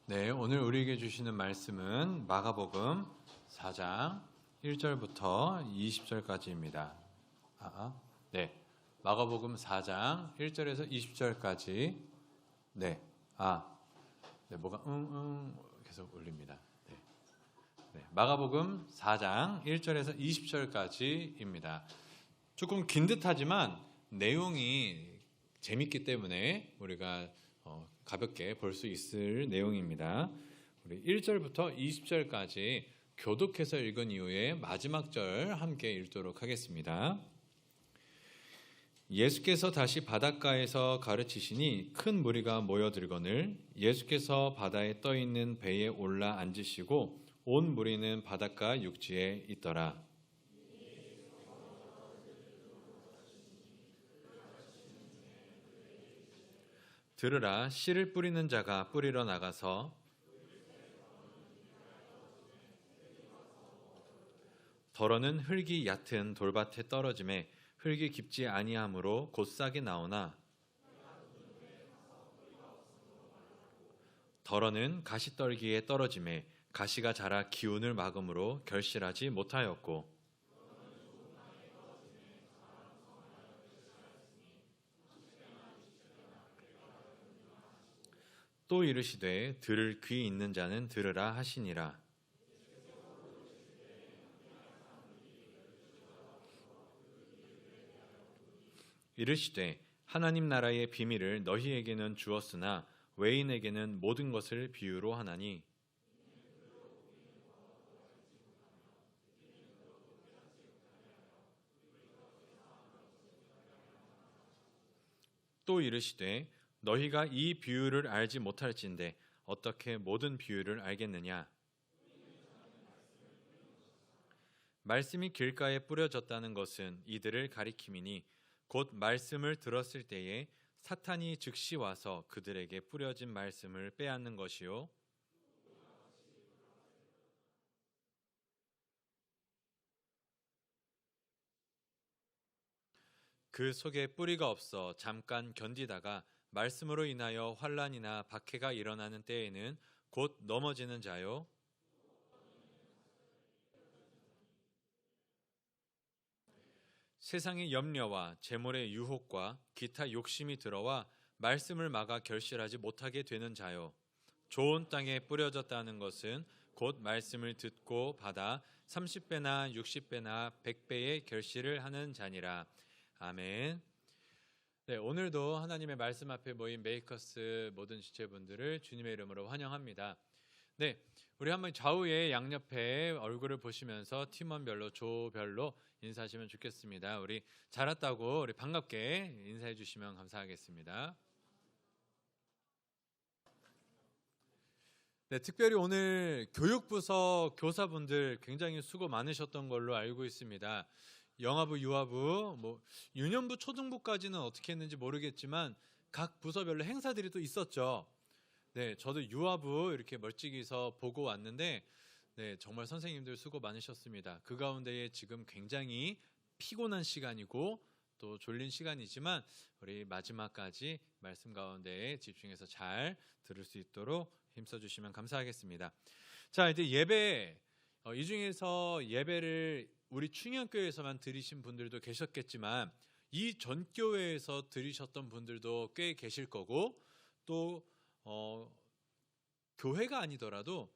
네, 오늘 우리에게 주시는 말씀은 마가복음 4장 1절부터 20절까지입니다. 네. 마가복음 4장 1절에서 20절까지. 네. 뭐가 계속 울립니다. 네. 마가복음 4장 1절에서 20절까지입니다. 조금 긴 듯하지만 내용이 재밌기 때문에 우리가 가볍게 볼 수 있을 내용입니다. 우리 1절부터 20절까지 교독해서 읽은 이후에 마지막 절 함께 읽도록 하겠습니다. 예수께서 다시 바닷가에서 가르치시니 큰 무리가 모여들거늘 예수께서 바다에 떠있는 배에 올라 앉으시고 온 무리는 바닷가 육지에 있더라. 들으라, 씨를 뿌리는 자가 뿌리러 나가서 덜어는 흙이 얕은 돌밭에 떨어짐에 흙이 깊지 아니하므로 곧 싹이 나오나 덜어는 가시떨기에 떨어짐에 가시가 자라 기운을 막음으로 결실하지 못하였고 또 이르시되 들을 귀 있는 자는 들으라 하시니라. 이르시되 하나님 나라의 비밀을 너희에게는 주었으나 외인에게는 모든 것을 비유로 하나니 또 이르시되 너희가 이 비유를 알지 못할진대 어떻게 모든 비유를 알겠느냐. 말씀이 길가에 뿌려졌다는 것은 이들을 가리킴이니 곧 말씀을 들었을 때에 사탄이 즉시 와서 그들에게 뿌려진 말씀을 빼앗는 것이요 그 속에 뿌리가 없어 잠깐 견디다가 말씀으로 인하여 환난이나 박해가 일어나는 때에는 곧 넘어지는 자요 세상의 염려와 재물의 유혹과 기타 욕심이 들어와 말씀을 막아 결실하지 못하게 되는 자요 좋은 땅에 뿌려졌다는 것은 곧 말씀을 듣고 받아 30배나 60배나 100배의 결실을 하는 자니라. 아멘. 네, 오늘도 하나님의 말씀 앞에 모인 메이커스 모든 지체분들을 주님의 이름으로 환영합니다. 네, 우리 한번 좌우에 양옆에 얼굴을 보시면서 팀원별로 조별로 인사하시면 좋겠습니다. 우리 잘 왔다고 우리 반갑게 인사해 주시면 감사하겠습니다. 네, 특별히 오늘 교육부서 교사분들 굉장히 수고 많으셨던 걸로 알고 있습니다. 영아부, 유아부, 유년부, 초등부까지는 어떻게 했는지 모르겠지만 각 부서별로 행사들이 또 있었죠. 네, 저도 유아부 이렇게 멀찍이서 보고 왔는데 네, 정말 선생님들 수고 많으셨습니다. 그 가운데에 지금 굉장히 피곤한 시간이고 또 졸린 시간이지만 우리 마지막까지 말씀 가운데에 집중해서 잘 들을 수 있도록 힘써 주시면 감사하겠습니다. 자, 이제 예배 이 중에서 예배를 우리 충현교회에서만 드리신 분들도 계셨겠지만 이 전교회에서 들으셨던 분들도 꽤 계실 거고 또 교회가 아니더라도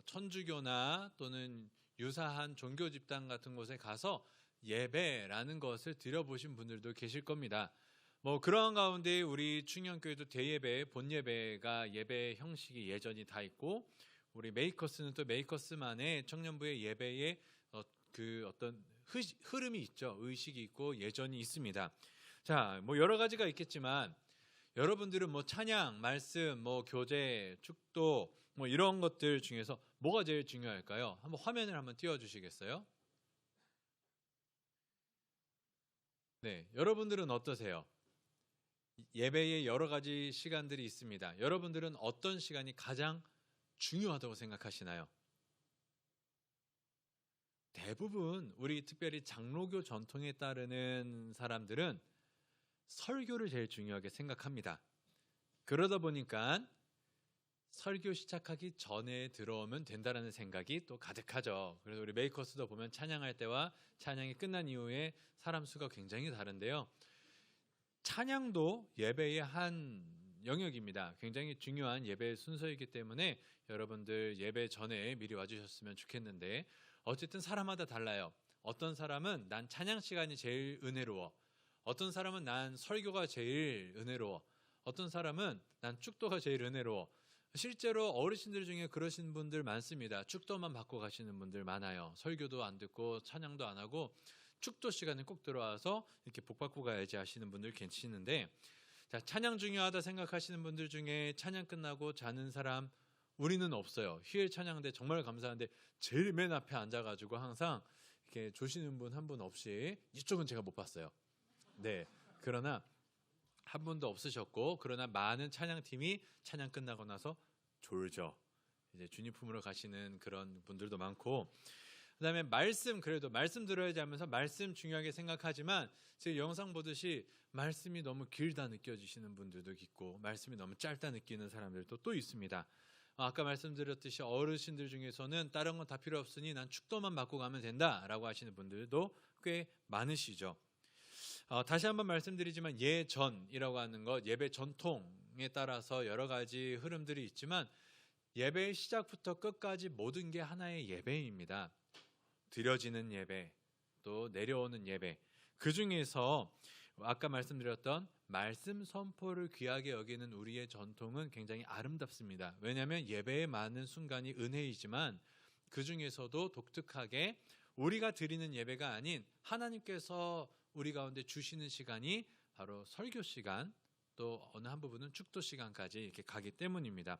천주교나 또는 유사한 종교 집단 같은 곳에 가서 예배라는 것을 드려보신 분들도 계실 겁니다. 그러한 가운데 우리 충현교회도 대예배, 본예배가 예배 형식이 예전이 다 있고 우리 메이커스는 또 메이커스만의 청년부의 예배의 그 어떤 흐름이 있죠. 의식이 있고 예전이 있습니다. 자, 여러 가지가 있겠지만 여러분들은 찬양, 말씀, 교제, 축도 이런 것들 중에서 뭐가 제일 중요할까요? 한번 화면을 한번 띄워주시겠어요? 네, 여러분들은 어떠세요? 예배에 여러 가지 시간들이 있습니다. 여러분들은 어떤 시간이 가장 중요하다고 생각하시나요? 대부분 우리 특별히 장로교 전통에 따르는 사람들은 설교를 제일 중요하게 생각합니다. 그러다 보니까 설교 시작하기 전에 들어오면 된다라는 생각이 또 가득하죠. 그래서 우리 메이커스도 보면 찬양할 때와 찬양이 끝난 이후에 사람 수가 굉장히 다른데요. 찬양도 예배의 한 영역입니다. 굉장히 중요한 예배의 순서이기 때문에 여러분들 예배 전에 미리 와주셨으면 좋겠는데, 어쨌든 사람마다 달라요. 어떤 사람은 난 찬양 시간이 제일 은혜로워, 어떤 사람은 난 설교가 제일 은혜로워, 어떤 사람은 난 축도가 제일 은혜로워. 실제로 어르신들 중에 그러신 분들 많습니다. 축도만 받고 가시는 분들 많아요. 설교도 안 듣고 찬양도 안 하고 축도 시간에 꼭 들어와서 이렇게 복 받고 가야지 하시는 분들 계시는데, 자, 찬양 중요하다 생각하시는 분들 중에 찬양 끝나고 자는 사람 우리는 없어요. 휴일 찬양대 정말 감사한데 제일 맨 앞에 앉아가지고 항상 이렇게 조시는 분 한 분 없이, 이쪽은 제가 못 봤어요. 네, 그러나 한 분도 없으셨고, 그러나 많은 찬양팀이 찬양 끝나고 나서 졸죠. 이제 주님 품으로 가시는 그런 분들도 많고, 그다음에 말씀, 그래도 말씀 들어야지 하면서 말씀 중요하게 생각하지만 지금 영상 보듯이 말씀이 너무 길다 느껴지시는 분들도 있고, 말씀이 너무 짧다 느끼는 사람들도 또 있습니다. 아까 말씀드렸듯이 어르신들 중에서는 다른 건 다 필요 없으니 난 축도만 받고 가면 된다라고 하시는 분들도 꽤 많으시죠. 다시 한번 말씀드리지만 예전이라고 하는 것, 예배 전통에 따라서 여러 가지 흐름들이 있지만 예배의 시작부터 끝까지 모든 게 하나의 예배입니다. 드려지는 예배, 또 내려오는 예배, 그 중에서 아까 말씀드렸던 말씀 선포를 귀하게 여기는 우리의 전통은 굉장히 아름답습니다. 왜냐하면 예배의 많은 순간이 은혜이지만 그 중에서도 독특하게 우리가 드리는 예배가 아닌 하나님께서 우리 가운데 주시는 시간이 바로 설교 시간, 또 어느 한 부분은 축도 시간까지 이렇게 가기 때문입니다.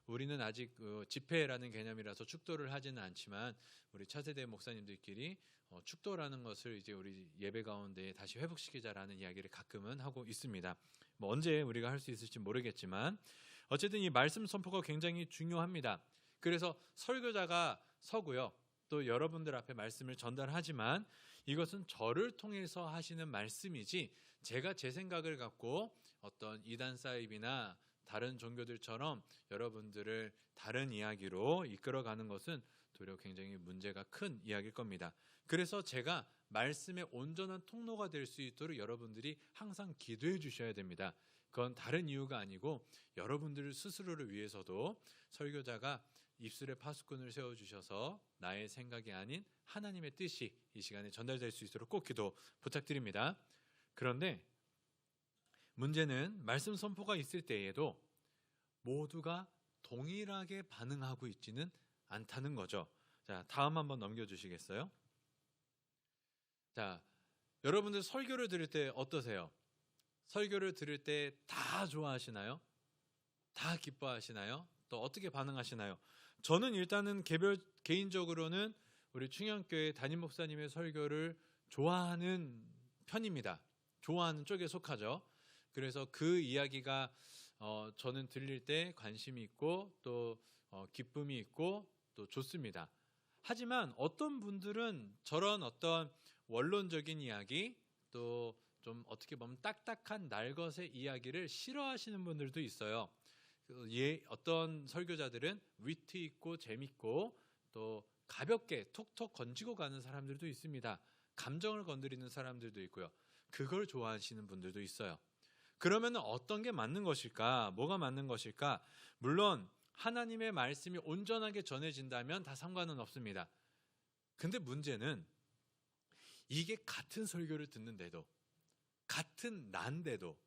우리는 아직 집회라는 개념이라서 축도를 하지는 않지만 우리 차세대 목사님들끼리 축도라는 것을 이제 우리 예배 가운데 다시 회복시키자라는 이야기를 가끔은 하고 있습니다. 뭐 언제 우리가 할 수 있을지 모르겠지만 어쨌든 이 말씀 선포가 굉장히 중요합니다. 그래서 설교자가 서고요, 또 여러분들 앞에 말씀을 전달하지만 이것은 저를 통해서 하시는 말씀이지 제가 제 생각을 갖고 어떤 이단 사입이나 다른 종교들처럼 여러분들을 다른 이야기로 이끌어가는 것은 도리어 굉장히 문제가 큰 이야기일 겁니다. 그래서 제가 말씀의 온전한 통로가 될 수 있도록 여러분들이 항상 기도해 주셔야 됩니다. 그건 다른 이유가 아니고 여러분들 스스로를 위해서도 설교자가 입술에 파수꾼을 세워주셔서 나의 생각이 아닌 하나님의 뜻이 이 시간에 전달될 수 있도록 꼭 기도 부탁드립니다. 그런데 문제는 말씀 선포가 있을 때에도 모두가 동일하게 반응하고 있지는 않다는 거죠. 자, 다음 한번 넘겨주시겠어요? 자, 여러분들 설교를 들을 때 어떠세요? 설교를 들을 때 다 좋아하시나요? 다 기뻐하시나요? 또 어떻게 반응하시나요? 저는 일단은 개인적으로는 우리 충영교회 담임 목사님의 설교를 좋아하는 편입니다. 좋아하는 쪽에 속하죠. 그래서 그 이야기가 저는 들릴 때 관심이 있고 또 기쁨이 있고 또 좋습니다. 하지만 어떤 분들은 저런 어떤 원론적인 이야기, 또 좀 어떻게 보면 딱딱한 날것의 이야기를 싫어하시는 분들도 있어요. 어떤 설교자들은 위트 있고 재밌고 또 가볍게 톡톡 건지고 가는 사람들도 있습니다. 감정을 건드리는 사람들도 있고요. 그걸 좋아하시는 분들도 있어요. 그러면 어떤 게 맞는 것일까? 뭐가 맞는 것일까? 물론 하나님의 말씀이 온전하게 전해진다면 다 상관은 없습니다. 근데 문제는 이게 같은 설교를 듣는데도, 같은 난데도,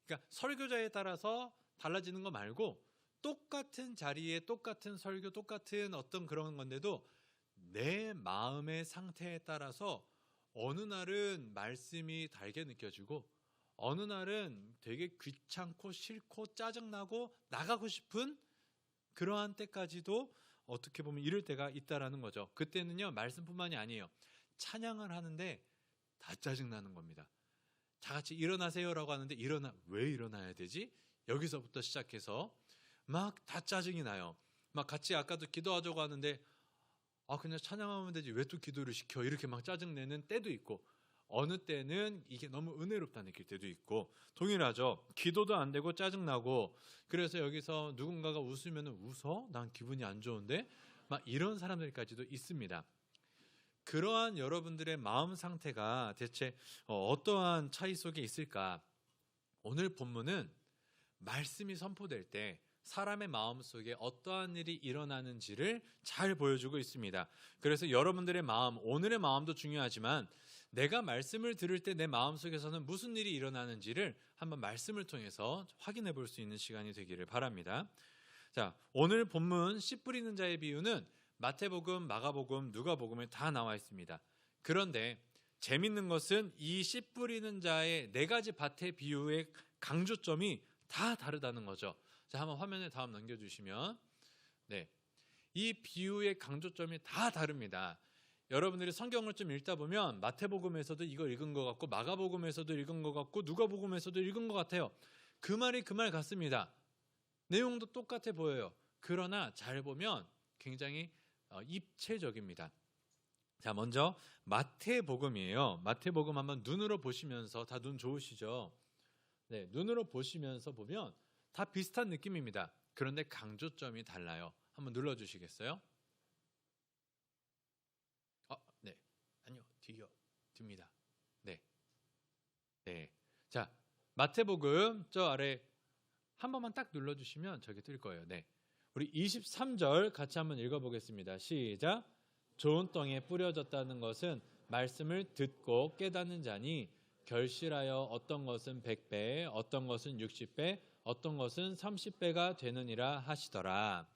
그러니까 설교자에 따라서 달라지는 거 말고 똑같은 자리에 똑같은 설교, 똑같은 어떤 그런 건데도 내 마음의 상태에 따라서 어느 날은 말씀이 달게 느껴지고 어느 날은 되게 귀찮고 싫고 짜증나고 나가고 싶은 그러한 때까지도 어떻게 보면 이럴 때가 있다라는 거죠. 그때는요, 말씀뿐만이 아니에요. 찬양을 하는데 다 짜증나는 겁니다. 다 같이 일어나세요라고 하는데 왜 일어나야 되지? 여기서부터 시작해서 막 다 짜증이 나요. 막 같이 아까도 기도하자고 하는데 그냥 찬양하면 되지 왜 또 기도를 시켜? 이렇게 막 짜증내는 때도 있고, 어느 때는 이게 너무 은혜롭다 느낄 때도 있고 동일하죠. 기도도 안 되고 짜증나고 그래서 여기서 누군가가 웃으면 웃어? 난 기분이 안 좋은데? 막 이런 사람들까지도 있습니다. 그러한 여러분들의 마음 상태가 대체 어떠한 차이 속에 있을까? 오늘 본문은 말씀이 선포될 때 사람의 마음 속에 어떠한 일이 일어나는지를 잘 보여주고 있습니다. 그래서 여러분들의 마음, 오늘의 마음도 중요하지만 내가 말씀을 들을 때 내 마음 속에서는 무슨 일이 일어나는지를 한번 말씀을 통해서 확인해 볼 수 있는 시간이 되기를 바랍니다. 자, 오늘 본문 씨 뿌리는 자의 비유는 마태복음, 마가복음, 누가복음에 다 나와 있습니다. 그런데 재밌는 것은 이 씨 뿌리는 자의 네 가지 밭의 비유의 강조점이 다 다르다는 거죠. 자, 한번 화면에 다음 넘겨주시면, 네, 이 비유의 강조점이 다 다릅니다. 여러분들이 성경을 좀 읽다 보면 마태복음에서도 이걸 읽은 것 같고 마가복음에서도 읽은 것 같고 누가복음에서도 읽은 것 같아요. 그 말이 그 말 같습니다. 내용도 똑같아 보여요. 그러나 잘 보면 굉장히 입체적입니다. 자, 먼저 마태복음이에요. 마태복음 한번 눈으로 보시면서, 다 눈 좋으시죠? 네, 눈으로 보시면서 보면 다 비슷한 느낌입니다. 그런데 강조점이 달라요. 한번 눌러주시겠어요? 네, 아니요, 뒤입니다. 네, 네. 자, 마태복음 저 아래 한 번만 딱 눌러주시면 저기 뜰 거예요. 네, 우리 23절 같이 한번 읽어보겠습니다. 시작. 좋은 땅에 뿌려졌다는 것은 말씀을 듣고 깨닫는 자니 결실하여 어떤 것은 100배, 어떤 것은 60배, 어떤 것은 30배가 되느니라 하시더라.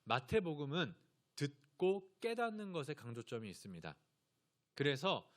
마태복음은 듣고 깨닫는 것에 강조점이 있습니다. 그래서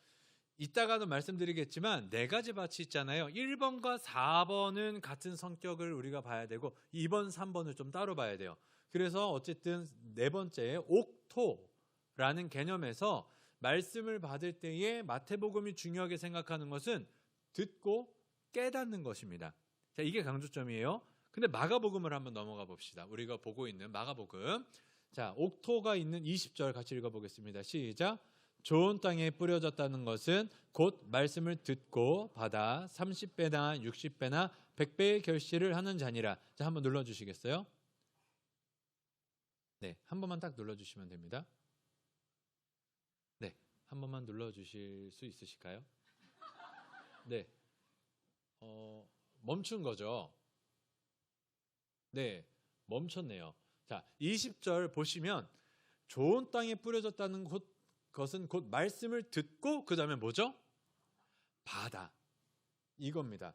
이따가도 말씀드리겠지만 네 가지 밭이 있잖아요. 1번과 4번은 같은 성격을 우리가 봐야 되고 2번, 3번을 좀 따로 봐야 돼요. 그래서 어쨌든 네 번째 옥토라는 개념에서 말씀을 받을 때에 마태복음이 중요하게 생각하는 것은 듣고 깨닫는 것입니다. 자, 이게 강조점이에요. 근데 마가복음을 한번 넘어가 봅시다. 우리가 보고 있는 마가복음. 자, 옥토가 있는 20절 같이 읽어보겠습니다. 시작. 좋은 땅에 뿌려졌다는 것은 곧 말씀을 듣고 받아 30배나 60배나 100배의 결실을 하는 자니라. 자, 한번 눌러주시겠어요? 네, 한 번만 딱 눌러주시면 됩니다. 네, 한 번만 눌러주실 수 있으실까요? 네, 멈춘 거죠? 네, 멈췄네요. 자, 20절 보시면 좋은 땅에 뿌려졌다는 것은 곧 말씀을 듣고 그 다음에 뭐죠? 받아. 이겁니다.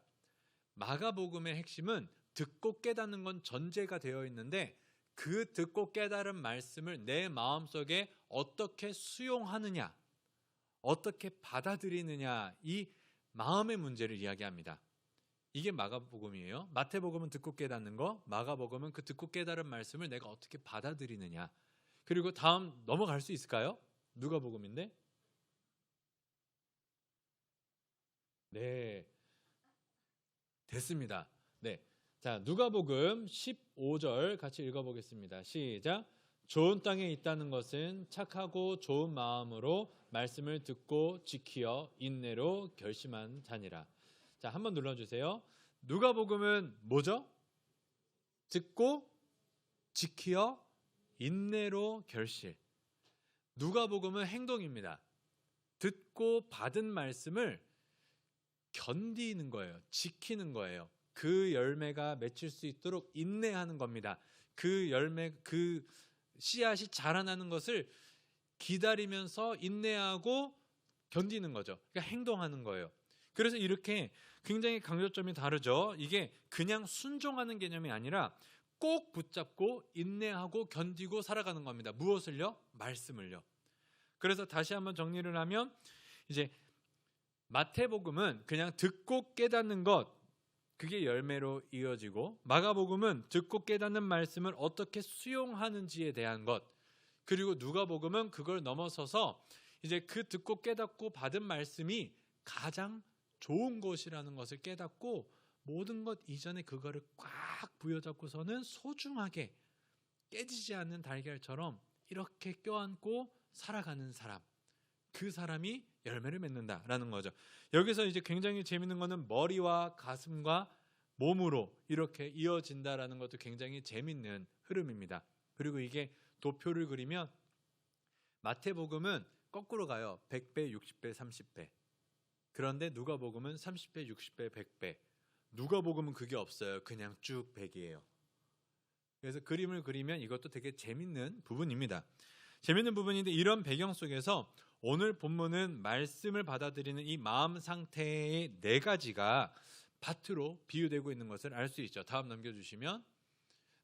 마가복음의 핵심은 듣고 깨닫는 건 전제가 되어 있는데 그 듣고 깨달은 말씀을 내 마음속에 어떻게 수용하느냐, 어떻게 받아들이느냐, 이 마음의 문제를 이야기합니다. 이게 마가복음이에요. 마태복음은 듣고 깨닫는 거, 마가복음은 그 듣고 깨달은 말씀을 내가 어떻게 받아들이느냐. 그리고 다음 넘어갈 수 있을까요? 누가복음인데? 네, 됐습니다. 네, 자, 누가복음 15절 같이 읽어보겠습니다. 시작. 좋은 땅에 있다는 것은 착하고 좋은 마음으로 말씀을 듣고 지키어 인내로 결심한 자니라. 자, 한번 눌러주세요. 누가복음은 뭐죠? 듣고 지키어 인내로 결실. 누가복음은 행동입니다. 듣고 받은 말씀을 견디는 거예요. 지키는 거예요. 그 열매가 맺힐 수 있도록 인내하는 겁니다. 그 열매, 그 씨앗이 자라나는 것을 기다리면서 인내하고 견디는 거죠. 그러니까 행동하는 거예요. 그래서 이렇게 굉장히 강조점이 다르죠. 이게 그냥 순종하는 개념이 아니라 꼭 붙잡고 인내하고 견디고 살아가는 겁니다. 무엇을요? 말씀을요. 그래서 다시 한번 정리를 하면 이제 마태복음은 그냥 듣고 깨닫는 것, 그게 열매로 이어지고 마가복음은 듣고 깨닫는 말씀을 어떻게 수용하는지에 대한 것, 그리고 누가복음은 그걸 넘어서서 이제 그 듣고 깨닫고 받은 말씀이 가장 좋은 것이라는 것을 깨닫고 모든 것 이전에 그거를 꽉 부여잡고서는 소중하게 깨지지 않는 달걀처럼 이렇게 껴안고 살아가는 사람, 그 사람이 열매를 맺는다라는 거죠. 여기서 이제 굉장히 재밌는 거는 머리와 가슴과 몸으로 이렇게 이어진다라는 것도 굉장히 재밌는 흐름입니다. 그리고 이게 도표를 그리면 마태복음은 거꾸로 가요. 100배, 60배, 30배. 그런데 누가복음은 30배, 60배, 100배. 누가복음은 그게 없어요. 그냥 쭉 100이에요. 그래서 그림을 그리면 이것도 되게 재밌는 부분입니다. 재밌는 부분인데 이런 배경 속에서 오늘 본문은 말씀을 받아들이는 이 마음 상태의 4가지가 밭으로 비유되고 있는 것을 알 수 있죠. 다음 넘겨주시면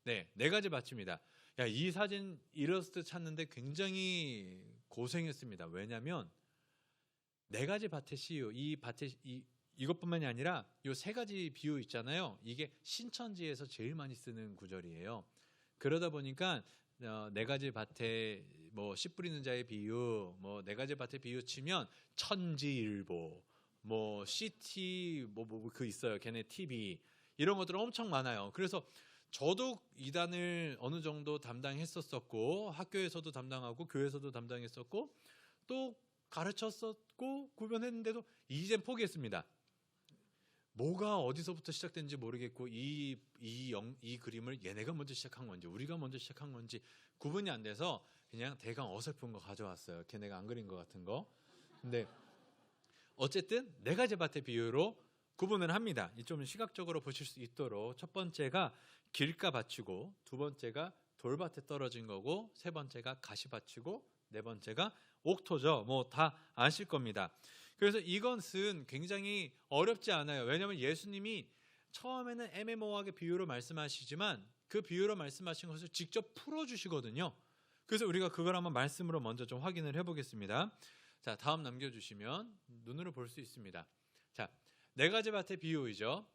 네, 4가지 밭입니다. 야, 이 사진 일러스트 찾는데 굉장히 고생했습니다. 왜냐하면 4가지 밭의 CU, 이것뿐만이 아니라 이 3가지 비유 있잖아요. 이게 신천지에서 제일 많이 쓰는 구절이에요. 그러다 보니까 4가지 밭에 뭐 씨 뿌리는 자의 비유, 뭐 4가지 밭의 비유 치면 천지일보, 뭐 CT 그 있어요. 걔네 TV 이런 것들 엄청 많아요. 그래서 저도 이단을 어느 정도 담당했었고 학교에서도 담당하고 교회에서도 담당했었고 또 가르쳤었고 구변했는데도 이젠 포기했습니다. 뭐가 어디서부터 시작된지 모르겠고 이 그림을 얘네가 먼저 시작한 건지 우리가 먼저 시작한 건지 구분이 안 돼서 그냥 대강 어설픈 거 가져왔어요. 걔네가 안 그린 것 같은 거. 근데 어쨌든 4가지 밭의 비유로 구분을 합니다. 좀 시각적으로 보실 수 있도록 첫 번째가 길가 밭이고, 두 번째가 돌밭에 떨어진 거고, 세 번째가 가시밭이고, 네 번째가 옥토죠. 뭐 다 아실 겁니다. 그래서 이것은 굉장히 어렵지 않아요. 왜냐하면 예수님이 처음에는 애매모호하게 비유로 말씀하시지만 그 비유로 말씀하신 것을 직접 풀어주시거든요. 그래서 우리가 그걸 한번 말씀으로 먼저 좀 확인을 해보겠습니다. 자, 다음 남겨주시면 눈으로 볼 수 있습니다. 자, 4가지 밭의 비유이죠.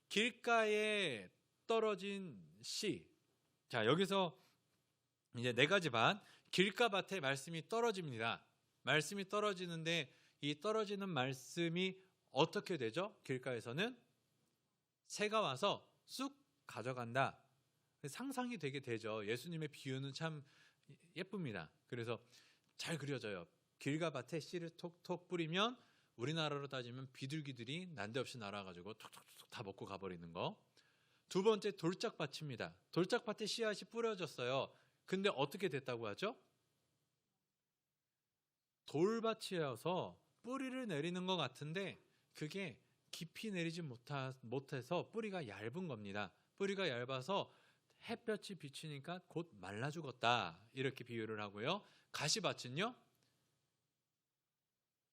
길가에 떨어진 씨. 자, 여기서 이제 4가지 밭, 길가 밭에 말씀이 떨어집니다. 말씀이 떨어지는데 이 떨어지는 말씀이 어떻게 되죠? 길가에서는 새가 와서 쑥 가져간다. 상상이 되게 되죠. 예수님의 비유는 참 예쁩니다. 그래서 잘 그려져요. 길가 밭에 씨를 톡톡 뿌리면 우리나라로 따지면 비둘기들이 난데없이 날아가지고 톡톡톡 다 먹고 가버리는 거. 두 번째 돌짝밭입니다. 돌짝밭에 씨앗이 뿌려졌어요. 근데 어떻게 됐다고 하죠? 돌밭이어서 뿌리를 내리는 것 같은데 그게 깊이 내리지 못해서 뿌리가 얇은 겁니다. 뿌리가 얇아서 햇볕이 비치니까 곧 말라 죽었다. 이렇게 비유를 하고요. 가시밭은요?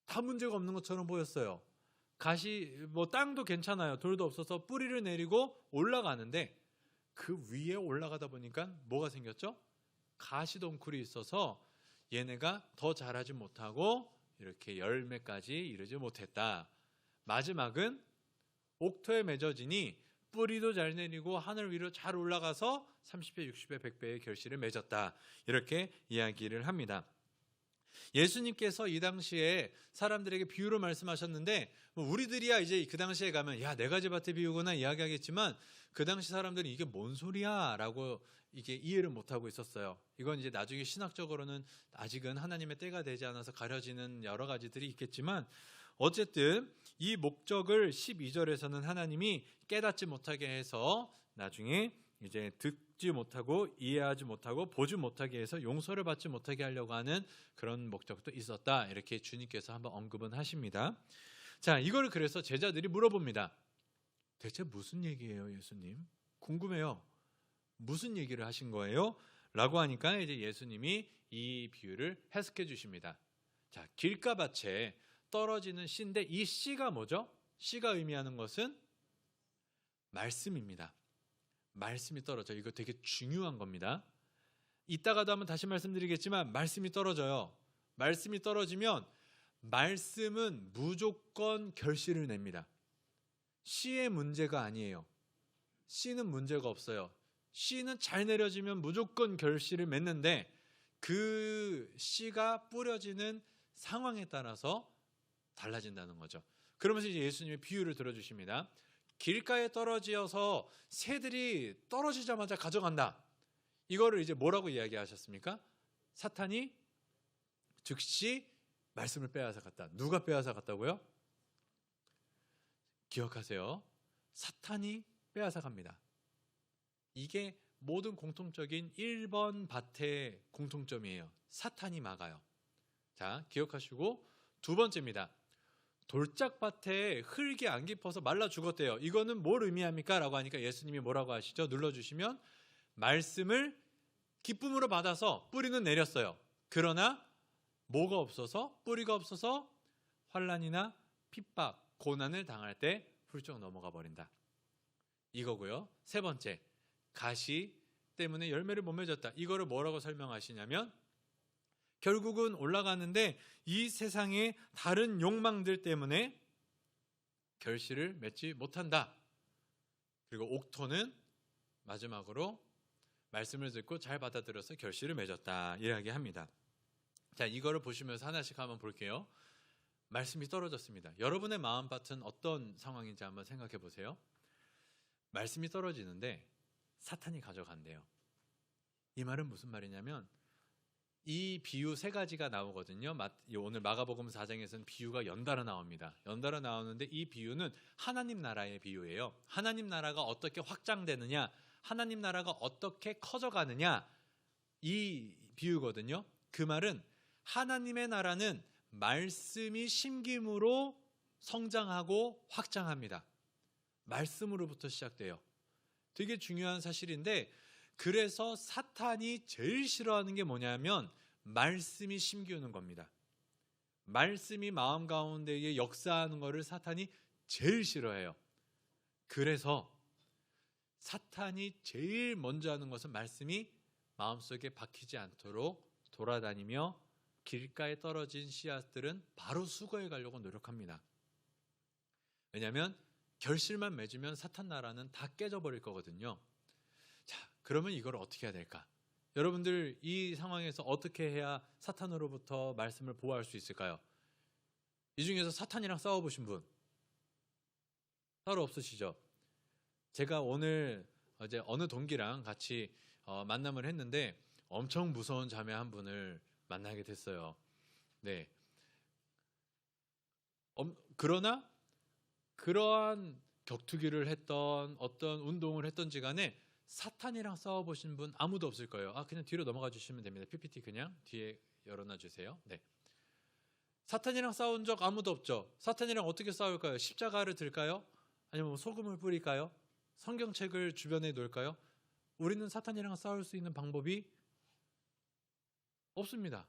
다 문제가 없는 것처럼 보였어요. 땅도 괜찮아요. 돌도 없어서 뿌리를 내리고 올라가는데 그 위에 올라가다 보니까 뭐가 생겼죠? 가시덩굴이 있어서 얘네가 더 자라지 못하고 이렇게 열매까지 이르지 못했다. 마지막은 옥토에 맺어지니 뿌리도 잘 내리고 하늘 위로 잘 올라가서 30배, 60배, 100배의 결실을 맺었다. 이렇게 이야기를 합니다. 예수님께서 이 당시에 사람들에게 비유로 말씀하셨는데 우리들이야 이제 그 당시에 가면 야 4가지 밭의 비유구나 이야기하겠지만 그 당시 사람들은 이게 뭔 소리야 라고 이게 이해를 못하고 있었어요. 이건 이제 나중에 신학적으로는 아직은 하나님의 때가 되지 않아서 가려지는 여러 가지들이 있겠지만 어쨌든 이 목적을 12절에서는 하나님이 깨닫지 못하게 해서 나중에 이제 듣지 못하고 이해하지 못하고 보지 못하게 해서 용서를 받지 못하게 하려고 하는 그런 목적도 있었다. 이렇게 주님께서 한번 언급은 하십니다. 자, 이거를 그래서 제자들이 물어봅니다. 대체 무슨 얘기예요, 예수님? 궁금해요. 무슨 얘기를 하신 거예요? 라고 하니까 이제 예수님이 이 비유를 해석해 주십니다. 자, 길가밭에 떨어지는 씨인데 이 씨가 뭐죠? 씨가 의미하는 것은 말씀입니다. 말씀이 떨어져. 이거 되게 중요한 겁니다. 이따가도 한번 다시 말씀드리겠지만 말씀이 떨어져요. 말씀이 떨어지면 말씀은 무조건 결실을 냅니다. 씨의 문제가 아니에요. 씨는 문제가 없어요. 씨는 잘 내려지면 무조건 결실을 맺는데 그 씨가 뿌려지는 상황에 따라서 달라진다는 거죠. 그러면서 이제 예수님의 비유를 들어주십니다. 길가에 떨어져서 새들이 떨어지자마자 가져간다. 이거를 이제 뭐라고 이야기하셨습니까? 사탄이 즉시 말씀을 빼앗아 갔다. 누가 빼앗아 갔다고요? 기억하세요. 사탄이 빼앗아 갑니다. 이게 모든 공통적인 1번 밭의 공통점이에요. 사탄이 막아요. 자, 기억하시고 두 번째입니다. 돌짝밭에 흙이 안 깊어서 말라 죽었대요. 이거는 뭘 의미합니까? 라고 하니까 예수님이 뭐라고 하시죠? 눌러주시면 말씀을 기쁨으로 받아서 뿌리는 내렸어요. 그러나 뭐가 없어서, 뿌리가 없어서 환난이나 핍박, 고난을 당할 때 훌쩍 넘어가 버린다. 이거고요. 세 번째, 가시 때문에 열매를 못 맺었다. 이거를 뭐라고 설명하시냐면 결국은 올라가는데 이 세상의 다른 욕망들 때문에 결실을 맺지 못한다. 그리고 옥토는 마지막으로 말씀을 듣고 잘 받아들여서 결실을 맺었다 이야기합니다. 자, 이거를 보시면서 하나씩 한번 볼게요. 말씀이 떨어졌습니다. 여러분의 마음밭은 어떤 상황인지 한번 생각해 보세요. 말씀이 떨어지는데 사탄이 가져간대요. 이 말은 무슨 말이냐면 이 비유 세 가지가 나오거든요. 오늘 마가복음 4장에서는 비유가 연달아 나옵니다. 연달아 나오는데 이 비유는 하나님 나라의 비유예요. 하나님 나라가 어떻게 확장되느냐, 하나님 나라가 어떻게 커져가느냐, 이 비유거든요. 그 말은 하나님의 나라는 말씀이 심김으로 성장하고 확장합니다. 말씀으로부터 시작돼요. 되게 중요한 사실인데, 그래서 사탄이 제일 싫어하는 게 뭐냐면 말씀이 심기우는 겁니다. 말씀이 마음 가운데에 역사하는 것을 사탄이 제일 싫어해요. 그래서 사탄이 제일 먼저 하는 것은 말씀이 마음속에 박히지 않도록 돌아다니며 길가에 떨어진 씨앗들은 바로 수거해 가려고 노력합니다. 왜냐하면 결실만 맺으면 사탄 나라는 다 깨져버릴 거거든요. 자, 그러면 이걸 어떻게 해야 될까? 여러분들 이 상황에서 어떻게 해야 사탄으로부터 말씀을 보호할 수 있을까요? 이 중에서 사탄이랑 싸워보신 분 따로 없으시죠? 제가 오늘 어제 어느 동기랑 같이 만남을 했는데 엄청 무서운 자매 한 분을 만나게 됐어요. 네. 그러나 그러한 격투기를 했던 어떤 운동을 했던지 간에 사탄이랑 싸워보신 분 아무도 없을 거예요. 그냥 뒤로 넘어가 주시면 됩니다. PPT 그냥 뒤에 열어놔 주세요. 네. 사탄이랑 싸운 적 아무도 없죠. 사탄이랑 어떻게 싸울까요? 십자가를 들까요? 아니면 소금을 뿌릴까요? 성경책을 주변에 놓을까요? 우리는 사탄이랑 싸울 수 있는 방법이 없습니다.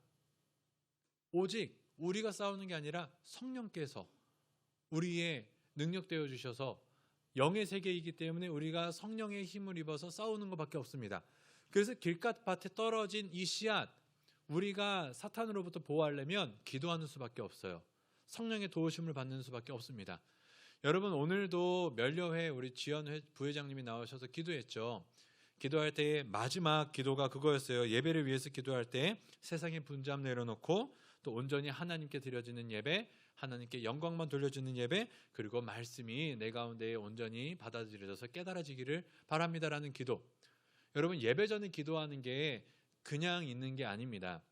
오직 우리가 싸우는 게 아니라 성령께서 우리의 능력되어 주셔서 영의 세계이기 때문에 우리가 성령의 힘을 입어서 싸우는 것밖에 없습니다. 그래서 길가밭에 떨어진 이 씨앗, 우리가 사탄으로부터 보호하려면 기도하는 수밖에 없어요. 성령의 도우심을 받는 수밖에 없습니다. 여러분, 오늘도 면려회 우리 지연 부회장님이 나오셔서 기도했죠. 기도할 때의 마지막 기도가 그거였어요. 예배를 위해서 기도할 때 세상의 분잡 내려놓고 또 온전히 하나님께 드려지는 예배, 하나님께 영광만 돌려주는 예배, 그리고 말씀이 내 가운데에 온전히 받아들여져서 깨달아지기를 바랍니다라는 기도. 여러분, 예배 전에 기도하는 게 그냥 있는 게 아닙니다.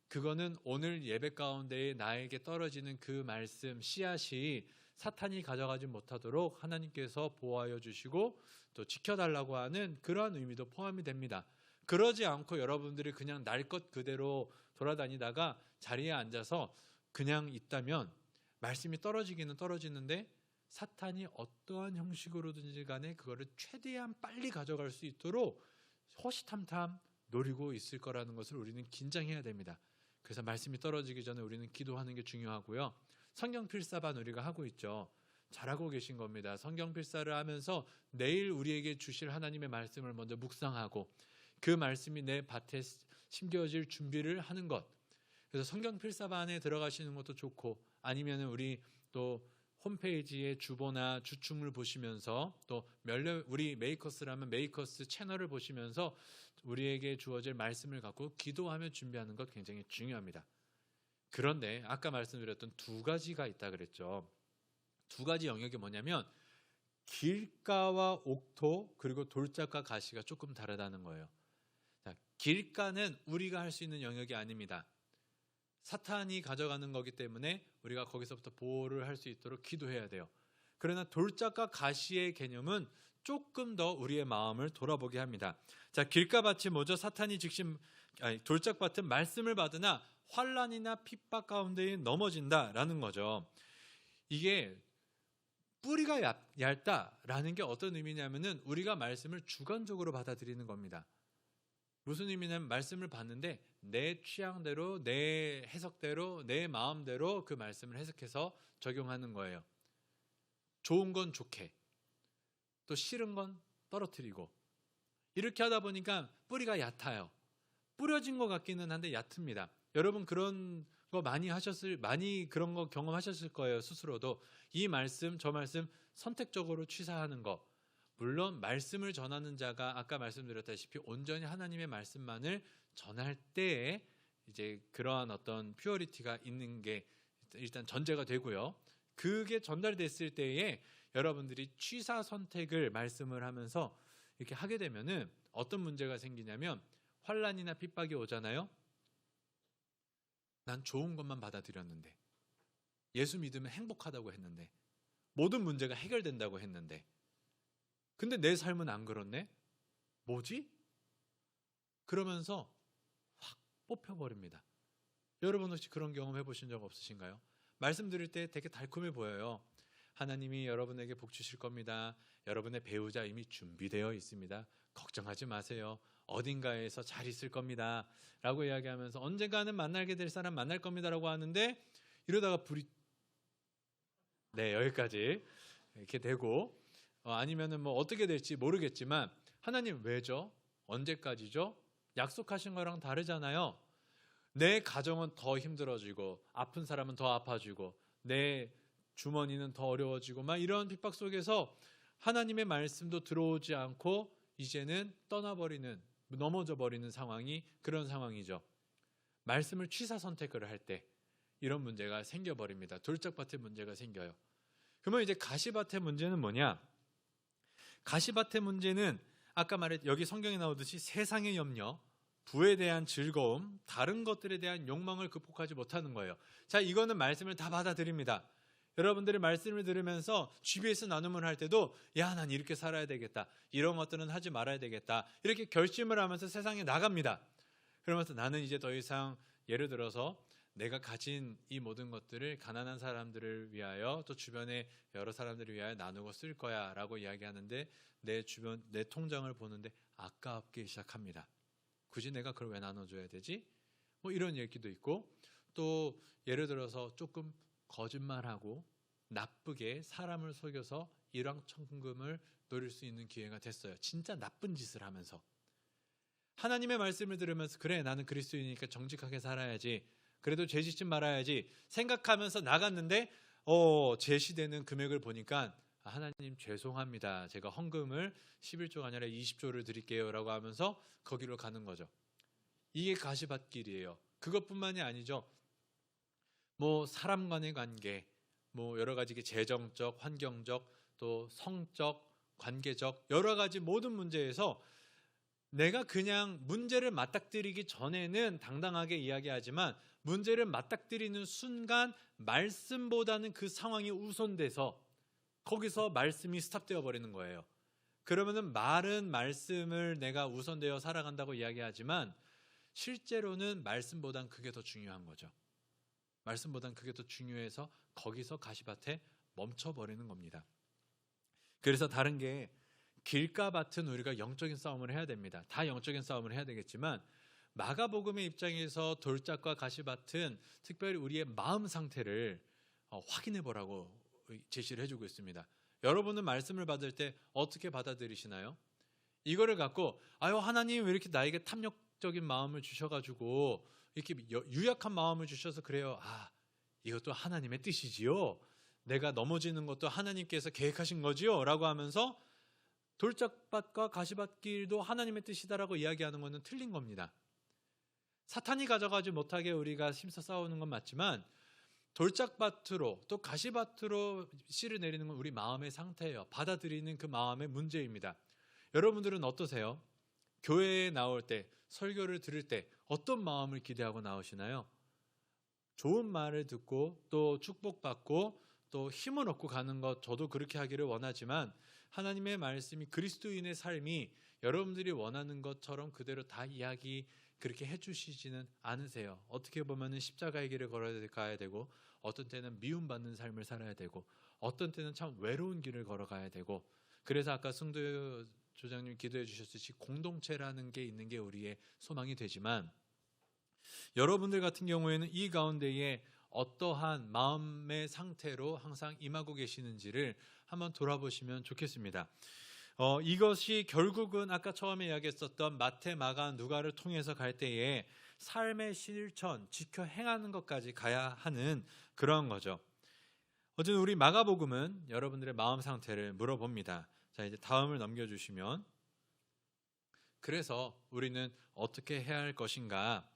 그거는 오늘 예배 가운데에 나에게 떨어지는 그 말씀, 씨앗이 사탄이 가져가지 못하도록 하나님께서 보호하여 주시고 또 지켜달라고 하는 그러한 의미도 포함이 됩니다. 그러지 않고 여러분들이 그냥 날 것 그대로 돌아다니다가 자리에 앉아서 그냥 있다면 말씀이 떨어지기는 떨어지는데 사탄이 어떠한 형식으로든지 간에 그거를 최대한 빨리 가져갈 수 있도록 호시탐탐 노리고 있을 거라는 것을 우리는 긴장해야 됩니다. 그래서 말씀이 떨어지기 전에 우리는 기도하는 게 중요하고요. 성경 필사반 우리가 하고 있죠. 잘하고 계신 겁니다. 성경 필사를 하면서 내일 우리에게 주실 하나님의 말씀을 먼저 묵상하고 그 말씀이 내 밭에 심겨질 준비를 하는 것. 그래서 성경 필사반에 들어가시는 것도 좋고, 아니면 우리 또 홈페이지의 주보나 주춤을 보시면서 또 우리 메이커스라면 메이커스 채널을 보시면서 우리에게 주어질 말씀을 갖고 기도하며 준비하는 것 굉장히 중요합니다. 그런데 아까 말씀드렸던 두 가지가 있다 그랬죠. 두 가지 영역이 뭐냐면 길가와 옥토, 그리고 돌짝과 가시가 조금 다르다는 거예요. 자, 길가는 우리가 할 수 있는 영역이 아닙니다. 사탄이 가져가는 거기 때문에 우리가 거기서부터 보호를 할 수 있도록 기도해야 돼요. 그러나 돌짝과 가시의 개념은 조금 더 우리의 마음을 돌아보게 합니다. 자, 길가밭이 뭐죠? 사탄이 돌짝밭은 말씀을 받으나 환난이나 핍박 가운데 넘어진다라는 거죠. 이게 뿌리가 얇다라는 게 어떤 의미냐면은 우리가 말씀을 주관적으로 받아들이는 겁니다. 무슨 의미냐면 말씀을 받는데 내 취향대로, 내 해석대로, 내 마음대로 그 말씀을 해석해서 적용하는 거예요. 좋은 건 좋게, 또 싫은 건 떨어뜨리고, 이렇게 하다 보니까 뿌리가 얕아요. 뿌려진 것 같기는 한데 얕습니다. 여러분 그런 거 많이 그런 거 경험하셨을 거예요. 스스로도 이 말씀, 저 말씀 선택적으로 취사하는 거. 물론 말씀을 전하는 자가 아까 말씀드렸다시피 온전히 하나님의 말씀만을 전할 때에 이제 그러한 어떤 퓨어리티가 있는 게 일단 전제가 되고요. 그게 전달됐을 때에 여러분들이 취사 선택을 말씀을 하면서 이렇게 하게 되면은 어떤 문제가 생기냐면 환난이나 핍박이 오잖아요. 난 좋은 것만 받아들였는데, 예수 믿으면 행복하다고 했는데, 모든 문제가 해결된다고 했는데, 근데 내 삶은 안 그렇네? 뭐지? 그러면서 확 뽑혀버립니다. 여러분 혹시 그런 경험 해보신 적 없으신가요? 말씀 드릴 때 되게 달콤해 보여요. 하나님이 여러분에게 복 주실 겁니다. 여러분의 배우자 이미 준비되어 있습니다. 걱정하지 마세요. 어딘가에서 잘 있을 겁니다. 라고 이야기하면서 언젠가는 만나게 될 사람 만날 겁니다. 라고 하는데 이러다가 불이 여기까지 이렇게 되고 아니면은 뭐 어떻게 될지 모르겠지만 하나님 왜죠? 언제까지죠? 약속하신 거랑 다르잖아요. 내 가정은 더 힘들어지고 아픈 사람은 더 아파지고 내 주머니는 더 어려워지고 막 이런 핍박 속에서 하나님의 말씀도 들어오지 않고 이제는 떠나버리는, 넘어져 버리는 상황이 그런 상황이죠. 말씀을 취사 선택을 할 때 이런 문제가 생겨버립니다. 돌짝밭의 문제가 생겨요. 그러면 이제 가시밭의 문제는 뭐냐? 가시밭의 문제는 아까 여기 성경에 나오듯이 세상의 염려, 부에 대한 즐거움, 다른 것들에 대한 욕망을 극복하지 못하는 거예요. 자, 이거는 말씀을 다 받아들입니다. 여러분들이 말씀을 들으면서 GBS 나눔을 할 때도 난 이렇게 살아야 되겠다. 이런 것들은 하지 말아야 되겠다. 이렇게 결심을 하면서 세상에 나갑니다. 그러면서 나는 이제 더 이상 예를 들어서 내가 가진 이 모든 것들을 가난한 사람들을 위하여 또 주변의 여러 사람들을 위하여 나누고 쓸 거야 라고 이야기하는데 내 통장을 보는데 아깝게 시작합니다. 굳이 내가 그걸 왜 나눠줘야 되지? 뭐 이런 얘기도 있고 또 예를 들어서 조금 거짓말하고 나쁘게 사람을 속여서 일확천금을 노릴 수 있는 기회가 됐어요. 진짜 나쁜 짓을 하면서 하나님의 말씀을 들으면서 그래 나는 그리스도인이니까 정직하게 살아야지 그래도 죄 짓지 말아야지 생각하면서 나갔는데 제시되는 금액을 보니까 하나님 죄송합니다. 제가 헌금을 11조가 아니라 20조를 드릴게요 라고 하면서 거기로 가는 거죠. 이게 가시밭길이에요. 그것뿐만이 아니죠. 뭐 사람 간의 관계, 뭐 여러 가지 재정적, 환경적, 또 성적, 관계적 여러 가지 모든 문제에서 내가 그냥 문제를 맞닥뜨리기 전에는 당당하게 이야기하지만 문제를 맞닥뜨리는 순간 말씀보다는 그 상황이 우선돼서 거기서 말씀이 스탑되어 버리는 거예요. 그러면은 말은 말씀을 내가 우선되어 살아간다고 이야기하지만 실제로는 말씀보단 그게 더 중요한 거죠. 말씀보단 그게 더 중요해서 거기서 가시밭에 멈춰버리는 겁니다. 그래서 다른 게 길가밭은 우리가 영적인 싸움을 해야 됩니다. 다 영적인 싸움을 해야 되겠지만 마가복음의 입장에서 돌짝과 가시밭은 특별히 우리의 마음 상태를 확인해 보라고 제시를 해주고 있습니다. 여러분은 말씀을 받을 때 어떻게 받아들이시나요? 이거를 갖고 하나님 왜 이렇게 나에게 탐욕적인 마음을 주셔가지고 이렇게 유약한 마음을 주셔서 그래요. 이것도 하나님의 뜻이지요. 내가 넘어지는 것도 하나님께서 계획하신 거지요. 라고 하면서 돌짝밭과 가시밭길도 하나님의 뜻이다라고 이야기하는 것은 틀린 겁니다. 사탄이 가져가지 못하게 우리가 힘써 싸우는 건 맞지만 돌짝밭으로 또 가시밭으로 씨를 내리는 건 우리 마음의 상태예요. 받아들이는 그 마음의 문제입니다. 여러분들은 어떠세요? 교회에 나올 때 설교를 들을 때 어떤 마음을 기대하고 나오시나요? 좋은 말을 듣고 또 축복받고 또 힘을 얻고 가는 것, 저도 그렇게 하기를 원하지만 하나님의 말씀이, 그리스도인의 삶이 여러분들이 원하는 것처럼 그대로 다 이야기 그렇게 해주시지는 않으세요. 어떻게 보면은 십자가의 길을 걸어가야 되고, 어떤 때는 미움받는 삶을 살아야 되고, 어떤 때는 참 외로운 길을 걸어가야 되고, 그래서 아까 승도 조장님 기도해 주셨듯이 공동체라는 게 있는 게 우리의 소망이 되지만, 여러분들 같은 경우에는 이 가운데에 어떠한 마음의 상태로 항상 임하고 계시는지를 한번 돌아보시면 좋겠습니다. 이것이 결국은 아까 처음에 이야기했었던 마태, 마가, 누가를 통해서 갈 때에 삶의 실천, 지켜 행하는 것까지 가야 하는 그런 거죠. 어쨌든 우리 마가복음은 여러분들의 마음 상태를 물어봅니다. 자, 이제 다음을 넘겨주시면, 그래서 우리는 어떻게 해야 할 것인가?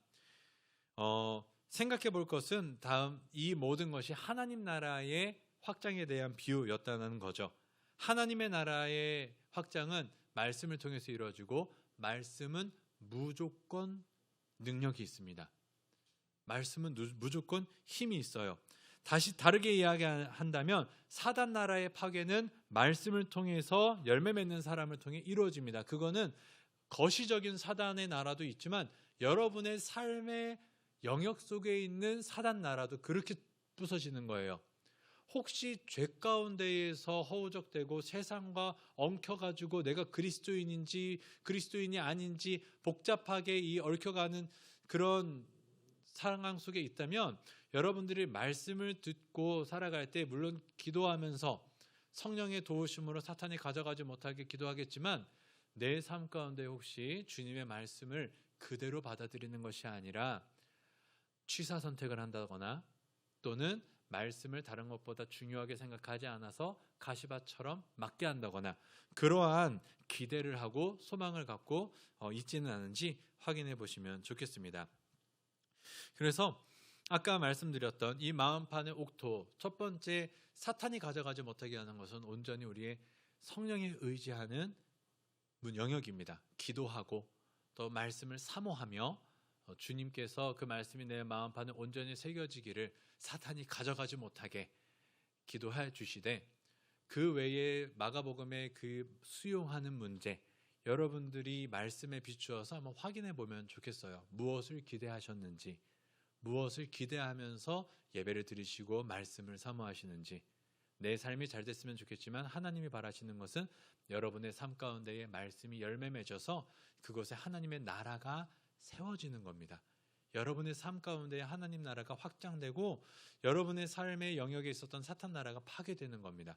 생각해 볼 것은 다음, 이 모든 것이 하나님 나라의 확장에 대한 비유였다는 거죠. 하나님의 나라의 확장은 말씀을 통해서 이루어지고, 말씀은 무조건 능력이 있습니다. 말씀은 무조건 힘이 있어요. 다시 다르게 이야기한다면 사단 나라의 파괴는 말씀을 통해서 열매 맺는 사람을 통해 이루어집니다. 그거는 거시적인 사단의 나라도 있지만 여러분의 삶의 영역 속에 있는 사단 나라도 그렇게 부서지는 거예요. 혹시 죄 가운데에서 허우적대고 세상과 엉켜가지고 내가 그리스도인인지 그리스도인이 아닌지 복잡하게 얽혀가는 그런 상황 속에 있다면, 여러분들이 말씀을 듣고 살아갈 때 물론 기도하면서 성령의 도우심으로 사탄이 가져가지 못하게 기도하겠지만, 내 삶 가운데 혹시 주님의 말씀을 그대로 받아들이는 것이 아니라 취사 선택을 한다거나, 또는 말씀을 다른 것보다 중요하게 생각하지 않아서 가시밭처럼 맞게 한다거나, 그러한 기대를 하고 소망을 갖고 있지는 않은지 확인해 보시면 좋겠습니다. 그래서 아까 말씀드렸던 이 마음판의 옥토, 첫 번째 사탄이 가져가지 못하게 하는 것은 온전히 우리의 성령에 의지하는 영역입니다. 기도하고 또 말씀을 사모하며 주님께서 그 말씀이 내 마음판에 온전히 새겨지기를 사탄이 가져가지 못하게 기도해 주시되, 그 외에 마가복음의 그 수용하는 문제, 여러분들이 말씀에 비추어서 한번 확인해 보면 좋겠어요. 무엇을 기대하셨는지, 무엇을 기대하면서 예배를 드리시고 말씀을 사모하시는지. 내 삶이 잘 됐으면 좋겠지만 하나님이 바라시는 것은 여러분의 삶 가운데에 말씀이 열매 맺어서 그곳에 하나님의 나라가 세워지는 겁니다. 여러분의 삶 가운데 하나님 나라가 확장되고 여러분의 삶의 영역에 있었던 사탄 나라가 파괴되는 겁니다.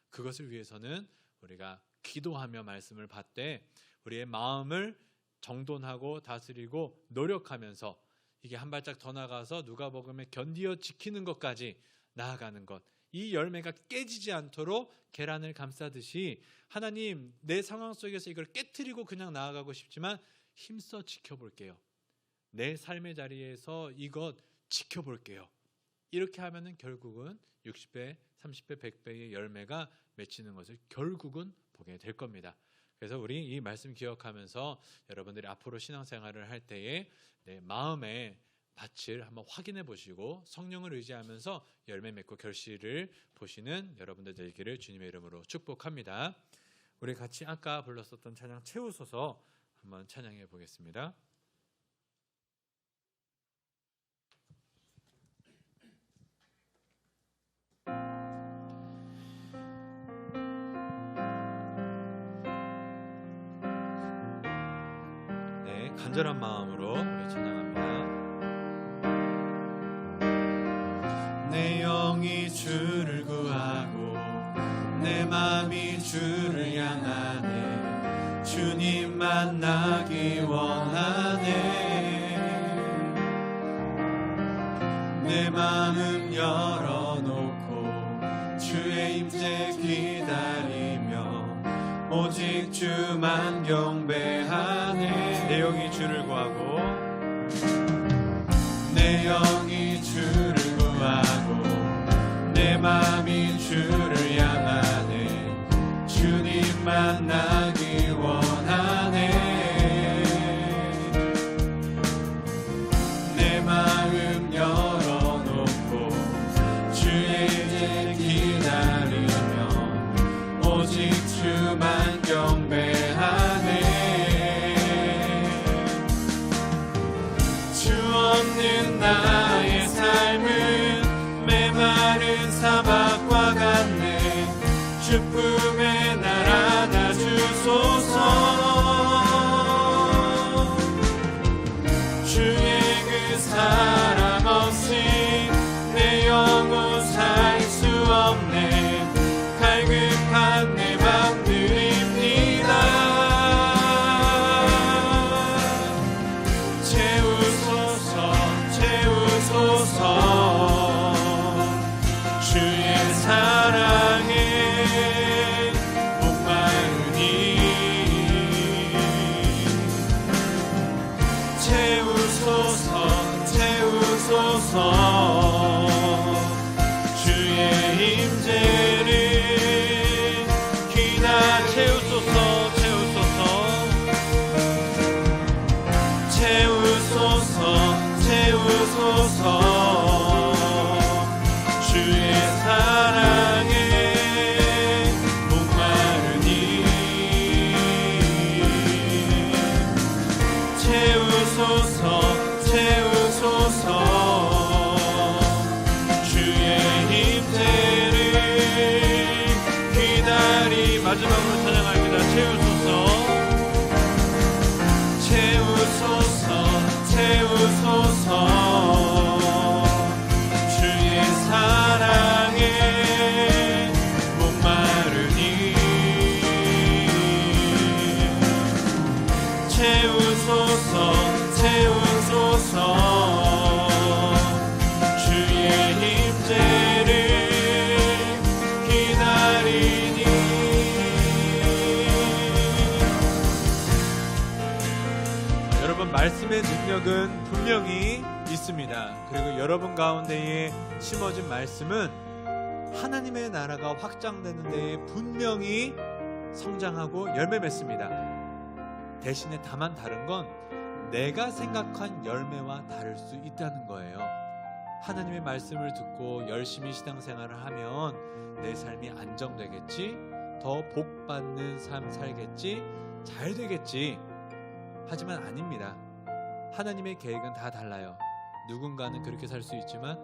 그것을 위해서는 우리가 기도하며 말씀을 받되 우리의 마음을 정돈하고 다스리고 노력하면서 이게 한 발짝 더 나가서 누가복음에 견디어 지키는 것까지 나아가는 것, 이 열매가 깨지지 않도록 계란을 감싸듯이 하나님, 내 상황 속에서 이걸 깨트리고 그냥 나아가고 싶지만 힘써 지켜볼게요. 내 삶의 자리에서 이것 지켜볼게요. 이렇게 하면은 결국은 60배, 30배, 100배의 열매가 맺히는 것을 결국은 보게 될 겁니다. 그래서 우리 이 말씀 기억하면서 여러분들이 앞으로 신앙생활을 할 때에 내 마음의 밭을 한번 확인해 보시고 성령을 의지하면서 열매 맺고 결실을 보시는 여러분들 되기를 주님의 이름으로 축복합니다. 우리 같이 아까 불렀었던 찬양 채우소서 한번 찬양해 보겠습니다. 네, 간절한 마음으로 우리 찬양합니다. 내 영이 주를 구하고 내 마음이 주를 향하네. 주님 만나기 원하네. 내 마음 열어놓고 주의 임재 기다리며 오직 주만 경배하네. 내 영이 주를 구하고 내 영이 주를 구하고 내 마음이 주를 향하네. 주님 만나기 원하네. 내 마음 열어놓고 채우소서 채우소서 주의 임재를 기다리니. 여러분, 말씀의 능력은 분명히 있습니다. 그리고 여러분 가운데에 심어진 말씀은 하나님의 나라가 확장되는 데에 분명히 성장하고 열매 맺습니다. 대신에 다만 다른 건 내가 생각한 열매와 다를 수 있다는 거예요. 하나님의 말씀을 듣고 열심히 신앙생활을 하면 내 삶이 안정되겠지, 더 복받는 삶 살겠지, 잘 되겠지. 하지만 아닙니다. 하나님의 계획은 다 달라요. 누군가는 그렇게 살 수 있지만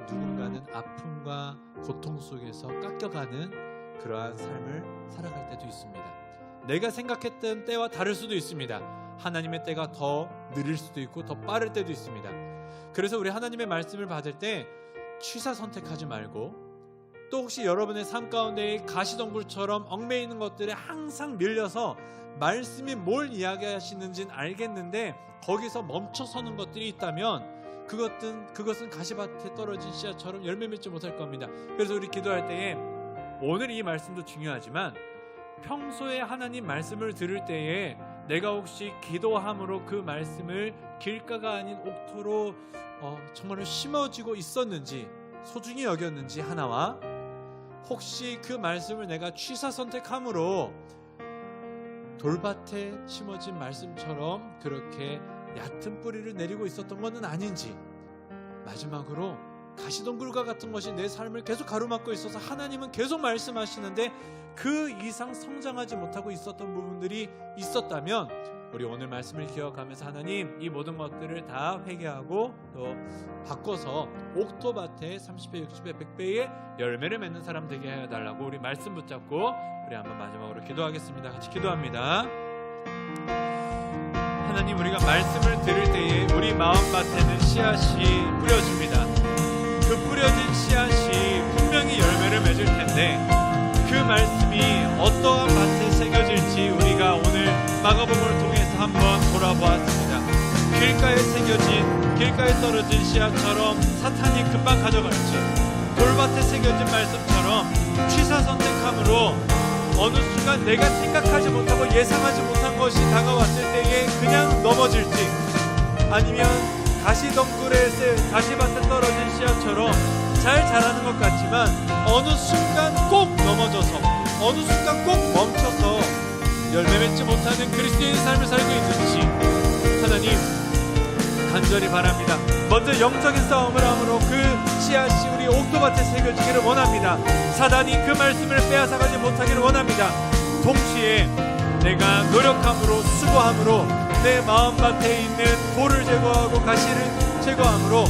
누군가는 아픔과 고통 속에서 깎여가는 그러한 삶을 살아갈 때도 있습니다. 내가 생각했던 때와 다를 수도 있습니다. 하나님의 때가 더 느릴 수도 있고 더 빠를 때도 있습니다. 그래서 우리 하나님의 말씀을 받을 때 취사 선택하지 말고, 또 혹시 여러분의 삶 가운데 가시덤불처럼 얽매이는 있는 것들에 항상 밀려서 말씀이 뭘 이야기하시는지는 알겠는데 거기서 멈춰서는 것들이 있다면 그것은 가시밭에 떨어진 씨앗처럼 열매 맺지 못할 겁니다. 그래서 우리 기도할 때에 오늘 이 말씀도 중요하지만 평소에 하나님 말씀을 들을 때에 내가 혹시 기도함으로 그 말씀을 길가가 아닌 옥토로 정말로 심어지고 있었는지, 소중히 여겼는지 하나와, 혹시 그 말씀을 내가 취사 선택함으로 돌밭에 심어진 말씀처럼 그렇게 얕은 뿌리를 내리고 있었던 것은 아닌지, 마지막으로 가시덤불과 같은 것이 내 삶을 계속 가로막고 있어서 하나님은 계속 말씀하시는데 그 이상 성장하지 못하고 있었던 부분들이 있었다면 우리 오늘 말씀을 기억하면서 하나님, 이 모든 것들을 다 회개하고 또 바꿔서 옥토밭에 30배, 60배, 100배의 열매를 맺는 사람 되게 하여 달라고 우리 말씀 붙잡고 우리 한번 마지막으로 기도하겠습니다. 같이 기도합니다. 하나님, 우리가 말씀을 들을 때에 우리 마음밭에는 씨앗이 뿌려집니다. 그 뿌려진 씨앗이 분명히 열매를 맺을 텐데 그 말씀이 어떠한 밭에 새겨질지 우리가 오늘 마가복음을 통해서 한번 돌아보았습니다. 길가에 떨어진 씨앗처럼 사탄이 금방 가져갈지, 돌밭에 새겨진 말씀처럼 취사 선택함으로 어느 순간 내가 생각하지 못하고 예상하지 못한 것이 다가왔을 때에 그냥 넘어질지, 아니면 가시밭에 떨어진 씨앗처럼 잘 자라는 것 같지만 어느 순간 꼭 넘어져서, 어느 순간 꼭 멈춰서 열매 맺지 못하는 그리스도인의 삶을 살고 있는지 하나님 간절히 바랍니다. 먼저 영적인 싸움을 함으로 그 씨앗이 우리 옥토밭에 새겨지기를 원합니다. 사단이 그 말씀을 빼앗아가지 못하기를 원합니다. 동시에 내가 노력함으로, 수고함으로 내 마음밭에 있는 돌을 제거하고 가시를 제거함으로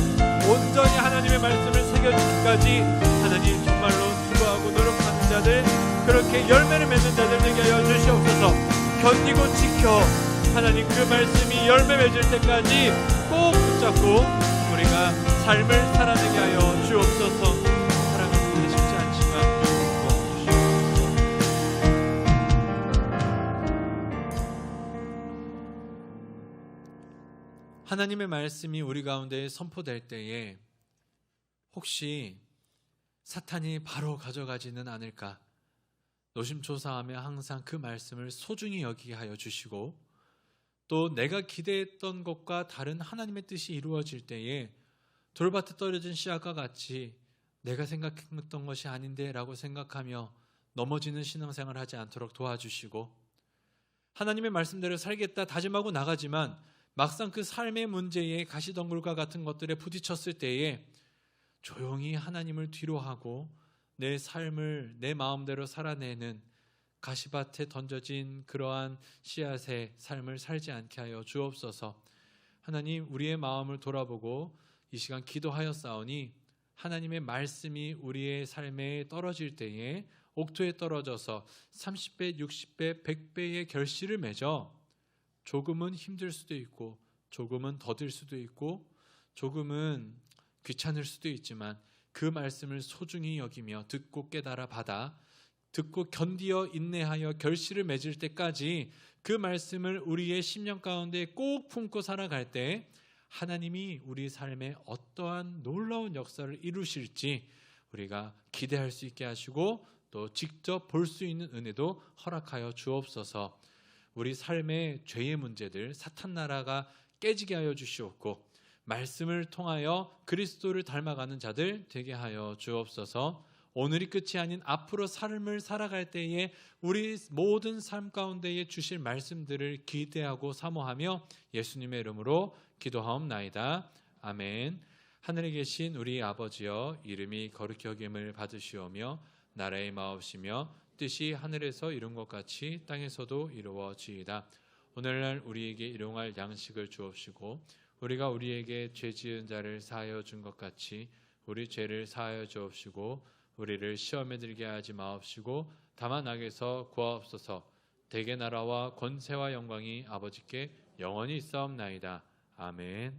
온전히 하나님의 말씀을 새겨지기까지 하나님 정말로 수고하고 노력하는 자들, 그렇게 열매를 맺는 자들 되게 하여 주시옵소서. 견디고 지켜 하나님 그 말씀이 열매 맺을 때까지 꼭 붙잡고 우리가 삶을 살아내게 하여 주옵소서. 살아가는 일이 쉽지 않지만 하나님의 말씀이 우리 가운데 선포될 때에 혹시 사탄이 바로 가져가지는 않을까 노심초사하며 항상 그 말씀을 소중히 여기게 하여 주시고, 또 내가 기대했던 것과 다른 하나님의 뜻이 이루어질 때에 돌밭에 떨어진 씨앗과 같이 내가 생각했던 것이 아닌데 라고 생각하며 넘어지는 신앙생활을 하지 않도록 도와주시고, 하나님의 말씀대로 살겠다 다짐하고 나가지만 막상 그 삶의 문제에 가시덤불과 같은 것들에 부딪혔을 때에 조용히 하나님을 뒤로하고 내 삶을 내 마음대로 살아내는 가시밭에 던져진 그러한 씨앗의 삶을 살지 않게 하여 주옵소서. 하나님, 우리의 마음을 돌아보고 이 시간 기도하였사오니 하나님의 말씀이 우리의 삶에 떨어질 때에 옥토에 떨어져서 30배, 60배, 100배의 결실을 맺어 조금은 힘들 수도 있고 조금은 더딜 수도 있고 조금은 귀찮을 수도 있지만 그 말씀을 소중히 여기며 듣고 깨달아 받아 듣고 견디어 인내하여 결실을 맺을 때까지 그 말씀을 우리의 심령 가운데 꼭 품고 살아갈 때 하나님이 우리 삶에 어떠한 놀라운 역사를 이루실지 우리가 기대할 수 있게 하시고 또 직접 볼 수 있는 은혜도 허락하여 주옵소서. 우리 삶의 죄의 문제들, 사탄 나라가 깨지게 하여 주시옵고 말씀을 통하여 그리스도를 닮아가는 자들 되게 하여 주옵소서. 오늘이 끝이 아닌 앞으로 삶을 살아갈 때에 우리 모든 삶 가운데에 주실 말씀들을 기대하고 사모하며 예수님의 이름으로 기도하옵나이다. 아멘. 하늘에 계신 우리 아버지여, 이름이 거룩히 여김을 받으시오며 나라의 마옵시며 뜻이 하늘에서 이룬 것 같이 땅에서도 이루어지이다. 오늘날 우리에게 일용할 양식을 주옵시고 우리가 우리에게 죄 지은 자를 사하여 준 것 같이 우리 죄를 사하여 주옵시고 우리를 시험에 들게 하지 마옵시고 다만 악에서 구하옵소서. 대개 나라와 권세와 영광이 아버지께 영원히 있사옵나이다. 아멘.